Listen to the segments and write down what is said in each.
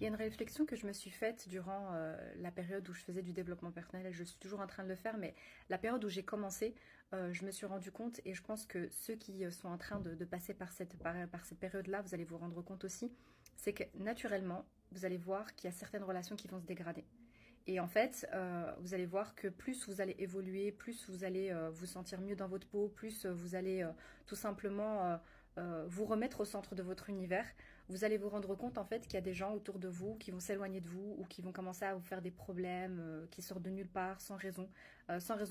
Il y a une réflexion que je me suis faite durant la période où je faisais du développement personnel. Je suis toujours en train de le faire, mais la période où j'ai commencé, je me suis rendu compte, et je pense que ceux qui sont en train de passer par cette période-là, vous allez vous rendre compte aussi, c'est que naturellement, vous allez voir qu'il y a certaines relations qui vont se dégrader. Et en fait, vous allez voir que plus vous allez évoluer, plus vous allez vous sentir mieux dans votre peau, plus vous allez tout simplement vous remettre au centre de votre univers. Vous allez vous rendre compte en fait qu'il y a des gens autour de vous qui vont s'éloigner de vous ou qui vont commencer à vous faire des problèmes qui sortent de nulle part, sans raison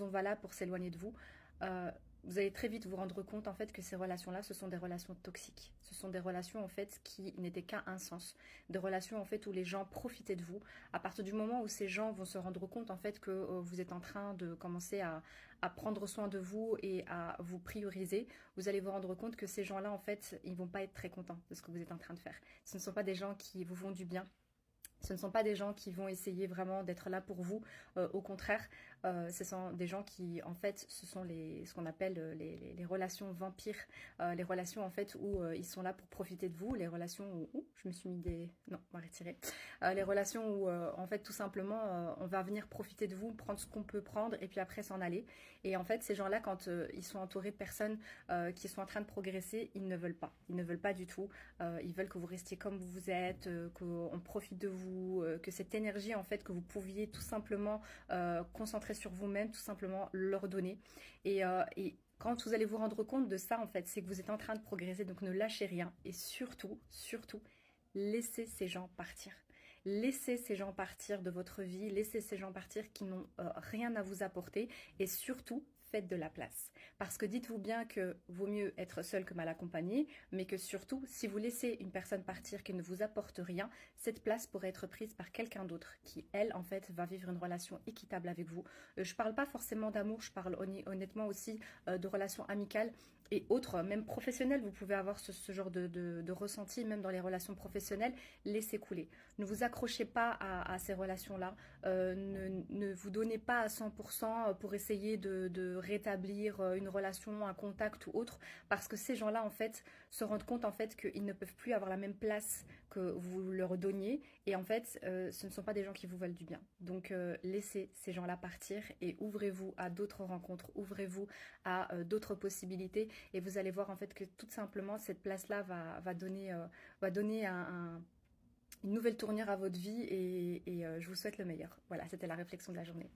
valable pour s'éloigner de vous. Euh, vous allez très vite vous rendre compte en fait que ces relations-là, ce sont des relations toxiques. Ce sont des relations en fait qui n'étaient qu'à un sens. Des relations en fait où les gens profitaient de vous. À partir du moment où ces gens vont se rendre compte en fait que vous êtes en train de commencer à prendre soin de vous et à vous prioriser, vous allez vous rendre compte que ces gens-là en fait, ils vont pas être très contents de ce que vous êtes en train de faire. Ce ne sont pas des gens qui vous font du bien. Ce ne sont pas des gens qui vont essayer vraiment d'être là pour vous. Au contraire, ce sont des gens qui, en fait, ce sont ce qu'on appelle les relations vampires. Les relations, en fait, où ils sont là pour profiter de vous. Les relations où... je me suis mis des... Non, on va retirer. Les relations où, en fait, tout simplement, on va venir profiter de vous, prendre ce qu'on peut prendre et puis après s'en aller. Et en fait, ces gens-là, quand ils sont entourés de personnes qui sont en train de progresser, ils ne veulent pas. Ils ne veulent pas du tout. Ils veulent que vous restiez comme vous êtes, qu'on profite de vous, que cette énergie en fait que vous pouviez tout simplement concentrer sur vous-même, tout simplement leur donner. Et quand vous allez vous rendre compte de ça en fait, c'est que vous êtes en train de progresser, donc ne lâchez rien et surtout, surtout, laissez ces gens partir. Laissez ces gens partir de votre vie, laissez ces gens partir qui n'ont rien à vous apporter et surtout, faites de la place. Parce que dites-vous bien que vaut mieux être seul que mal accompagné, mais que surtout, si vous laissez une personne partir qui ne vous apporte rien, cette place pourrait être prise par quelqu'un d'autre qui, elle, en fait, va vivre une relation équitable avec vous. Je parle pas forcément d'amour, je parle honnêtement aussi de relations amicales et autres, même professionnelles. Vous pouvez avoir ce genre de ressenti, même dans les relations professionnelles. Laissez couler. Ne vous accrochez pas à ces relations-là. Ne vous donnez pas à 100% pour essayer de rétablir une relation, un contact ou autre, parce que ces gens-là, en fait, se rendent compte, en fait, qu'ils ne peuvent plus avoir la même place que vous leur donniez, et en fait, ce ne sont pas des gens qui vous veulent du bien. Donc, laissez ces gens-là partir et ouvrez-vous à d'autres rencontres, ouvrez-vous à d'autres possibilités, et vous allez voir, en fait, que tout simplement, cette place-là va donner une nouvelle tournure à votre vie, et je vous souhaite le meilleur. Voilà, c'était la réflexion de la journée.